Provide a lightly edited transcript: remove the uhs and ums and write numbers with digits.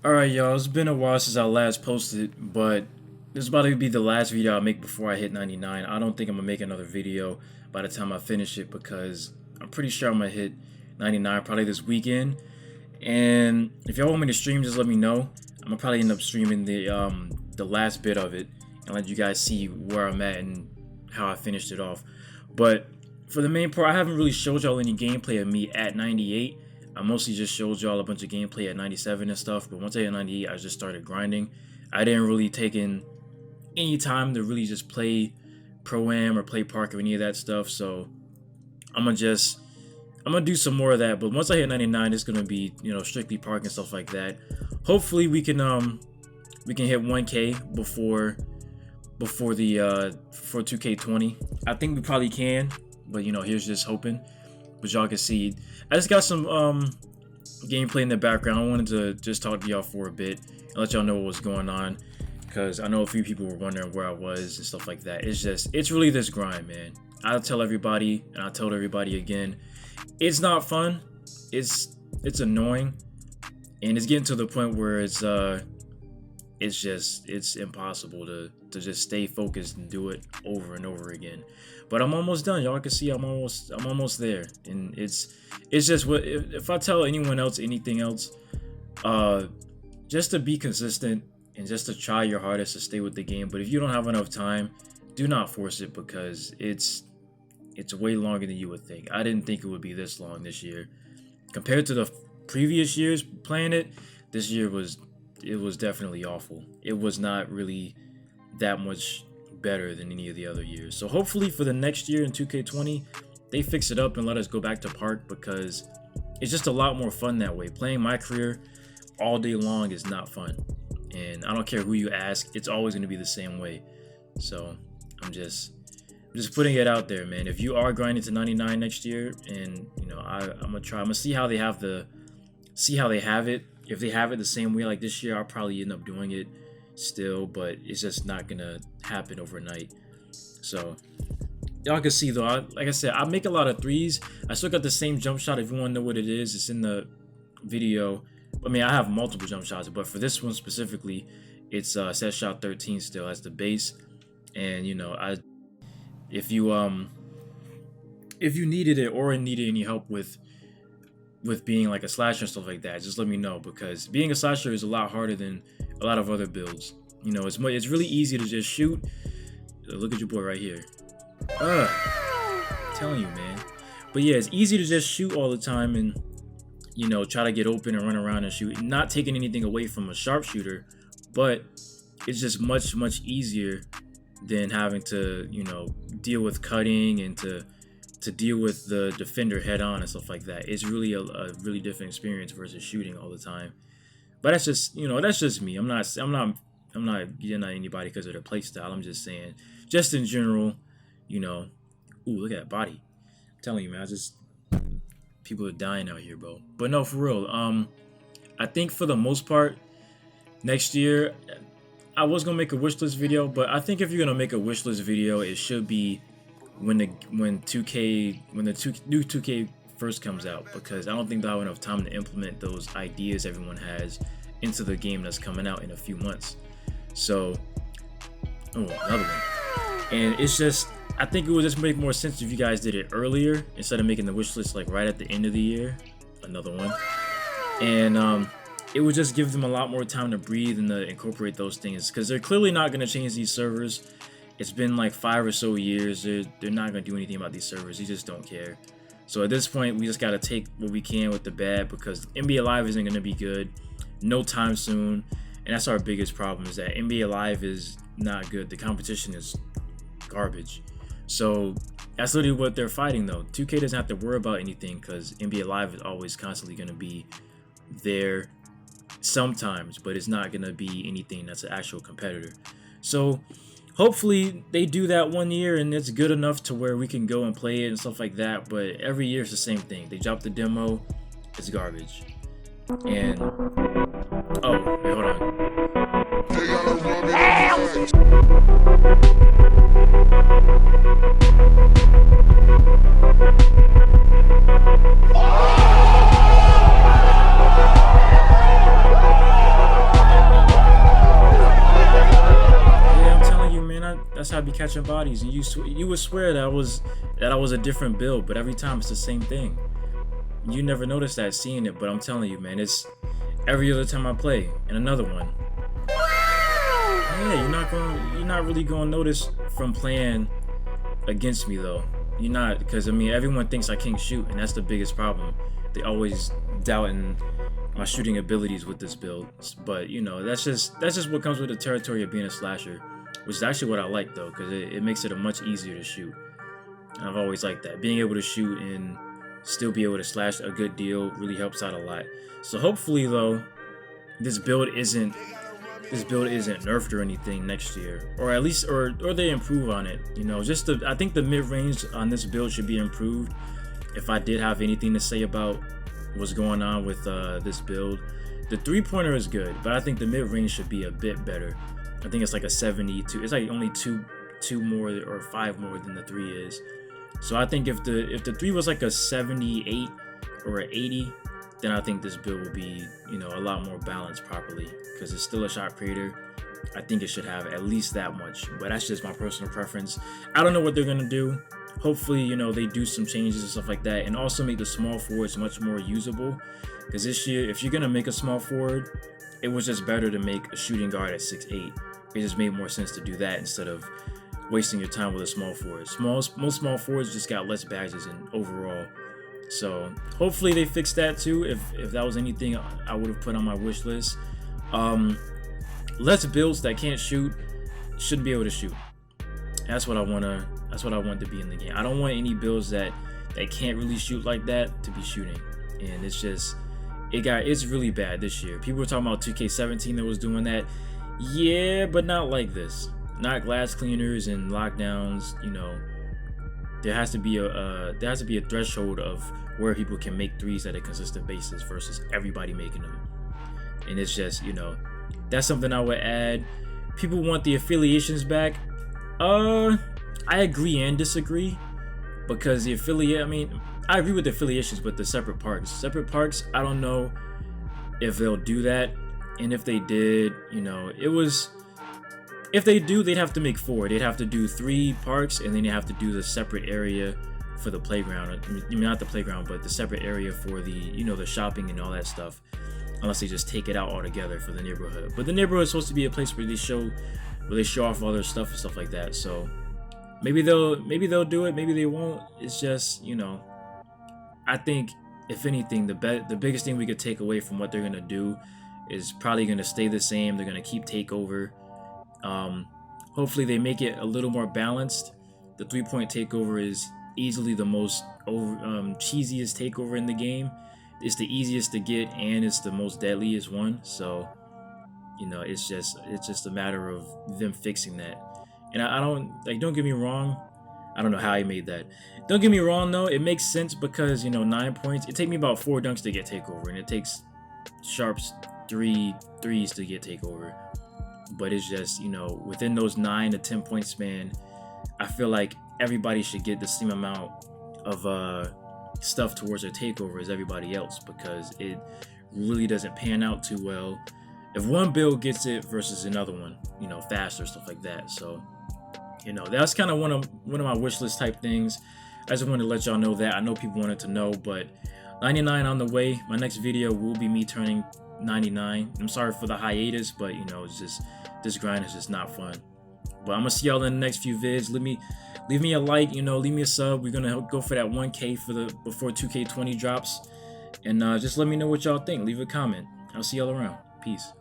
Alright, y'all, it's been a while since I last posted, but this is about to be the last video I make before I hit 99. I don't think I'm gonna make another video by the time I finish it because I'm pretty sure I'm gonna hit 99 probably this weekend. And if y'all want me to stream, just let me know. I'm gonna probably end up streaming the last bit of it and let you guys see where I'm at and how I finished it off. But for the main part, I haven't really showed y'all any gameplay of me at 98. I mostly just showed y'all a bunch of gameplay at 97 and stuff, but once I hit 98, I just started grinding. I didn't really take in any time to really just play Pro-Am or play Park or any of that stuff, so I'm gonna do some more of that. But once I hit 99, it's gonna be, strictly Park and stuff like that. Hopefully we can hit 1K before for 2K20. I think we probably can, but here's just hoping. But y'all can see, I just got some gameplay in the background. I wanted to just talk to y'all for a bit and let y'all know what was going on, because I know a few people were wondering where I was and stuff like that. It's really this grind, man. I'll tell everybody, and I'll tell everybody again, it's not fun. It's annoying, and it's getting to the point where it's impossible to just stay focused and do it over and over again. But I'm almost done. Y'all can see I'm almost there. And it's just what, if I tell anyone else anything else, just to be consistent and just to try your hardest to stay with the game. But if you don't have enough time, do not force it, because it's way longer than you would think. I didn't think it would be this long this year. Compared to the previous years playing it, this year was definitely awful. It was not really that much better than any of the other years. So hopefully for the next year in 2K20, they fix it up and let us go back to Park, because it's just a lot more fun that way. Playing my career all day long is not fun. And I don't care who you ask, it's always going to be the same way. So I'm just putting it out there, man. If you are grinding to 99 next year, and I'm gonna see how they have it. If they have it the same way like this year, I'll probably end up doing it still, but it's just not gonna happen overnight. So y'all can see though, like I said, I make a lot of threes. I still got the same jump shot. If you want to know what it is, it's in the video. I mean, I have multiple jump shots, but for this one specifically, it's set shot 13 still as the base. And if you needed it or needed any help with being like a slasher and stuff like that, just let me know, because being a slasher is a lot harder than a lot of other builds. It's really easy to just shoot. Look at your boy right here. I'm telling you, man. But yeah, it's easy to just shoot all the time and try to get open and run around and shoot, not taking anything away from a sharpshooter, but it's just much easier than having to deal with cutting and to deal with the defender head on and stuff like that. It's really a really different experience versus shooting all the time. But that's just that's just me. I'm not getting at anybody because of their play style. I'm just saying, just in general, ooh, look at that body. I'm telling you, man, people are dying out here, bro. But no, for real. I think for the most part, next year, I was gonna make a wish list video, but I think if you're gonna make a wish list video, it should be when the new 2K first comes out, because I don't think they'll have enough time to implement those ideas everyone has into the game that's coming out in a few months. So, another one. And it's just, I think it would just make more sense if you guys did it earlier instead of making the wish list like right at the end of the year. Another one. And it would just give them a lot more time to breathe and to incorporate those things, because they're clearly not going to change these servers. It's been like 5 or so years. They're not going to do anything about these servers. They just don't care. So at this point, we just got to take what we can with the bad, because NBA Live isn't going to be good no time soon. And that's our biggest problem, is that NBA Live is not good. The competition is garbage. So that's literally what they're fighting, though. 2K doesn't have to worry about anything, because NBA Live is always constantly going to be there sometimes, but it's not going to be anything that's an actual competitor. So hopefully they do that one year and it's good enough to where we can go and play it and stuff like that. But every year it's the same thing. They drop the demo, it's garbage. And oh, wait, hold on. that's how I be catching bodies, and you would swear that I was a different build, but every time it's the same thing. You never notice that seeing it, but I'm telling you, man, it's every other time I play, and another one. Yeah, you're not really gonna notice from playing against me though. You're not, because I mean everyone thinks I can't shoot, and that's the biggest problem. They always doubting my shooting abilities with this build. But you know, that's just what comes with the territory of being a slasher, which is actually what I like though, because it makes it a much easier to shoot. And I've always liked that. Being able to shoot and still be able to slash a good deal really helps out a lot. So hopefully though, this build isn't nerfed or anything next year, or at least or they improve on it. You know, I think the mid-range on this build should be improved. If I did have anything to say about what's going on with this build, the 3-pointer is good, but I think the mid-range should be a bit better. I think it's like a 72. It's like only two more or 5 more than the 3 is. So I think if the 3 was like a 78 or an 80, then I think this build will be, you know, a lot more balanced properly, because it's still a shot creator. I think it should have at least that much, but that's just my personal preference. I don't know what they're gonna do. Hopefully, you know, they do some changes and stuff like that, and also make the small forwards much more usable. Because this year, if you're gonna make a small forward, it was just better to make a shooting guard at 6'8". It just made more sense to do that instead of wasting your time with a small forward. Most small forwards just got less badges and overall. So hopefully they fix that too. If that was anything I would have put on my wish list. Less builds that can't shoot shouldn't be able to shoot. That's what I want to be in the game. I don't want any builds that can't really shoot like that to be shooting. And it's really bad this year. People were talking about 2K17 that was doing that. Yeah, but not like this. Not glass cleaners and lockdowns. You know, there has to be a threshold of where people can make threes at a consistent basis versus everybody making them. And it's just, you know, that's something I would add. People want the affiliations back. I agree and disagree, because the affiliate, I mean, I agree with the affiliations, but the separate parks, I don't know if they'll do that. And if they did, you know, if they do, they'd have to make 4. They'd have to do 3 parks, and then they have to do the separate area for the playground. I mean, not the playground, but the separate area for the, you know, the shopping and all that stuff. Unless they just take it out altogether for the neighborhood. But the neighborhood is supposed to be a place where they show off all their stuff and stuff like that. So maybe they'll do it, maybe they won't. It's just, you know, I think if anything, the biggest thing we could take away from what they're gonna do is probably gonna stay the same. They're gonna keep takeover. Hopefully they make it a little more balanced. The 3-point takeover is easily the most cheesiest takeover in the game. It's the easiest to get, and it's the most deadliest one. So, you know, it's just a matter of them fixing that. And I don't, like, don't get me wrong, I don't know how he made that. Don't get me wrong though, it makes sense because, you know, 9 points, it takes me about 4 dunks to get takeover, and it takes Sharp's 3 threes to get takeover. But it's just, you know, within those 9 to 10 point span, I feel like everybody should get the same amount of stuff towards their takeover as everybody else, because it really doesn't pan out too well if one build gets it versus another one, you know, faster, stuff like that. So, you know, that's kind of one of my wish list type things. I just wanted to let y'all know that. I know people wanted to know, but 99 on the way. My next video will be me turning 99. I'm sorry for the hiatus, but you know, it's just, this grind is just not fun. But I'm gonna see y'all in the next few vids. Leave me a like, you know, leave me a sub. We're gonna go for that 1K before 2K20 drops, and just let me know what y'all think. Leave a comment. I'll see y'all around. Peace.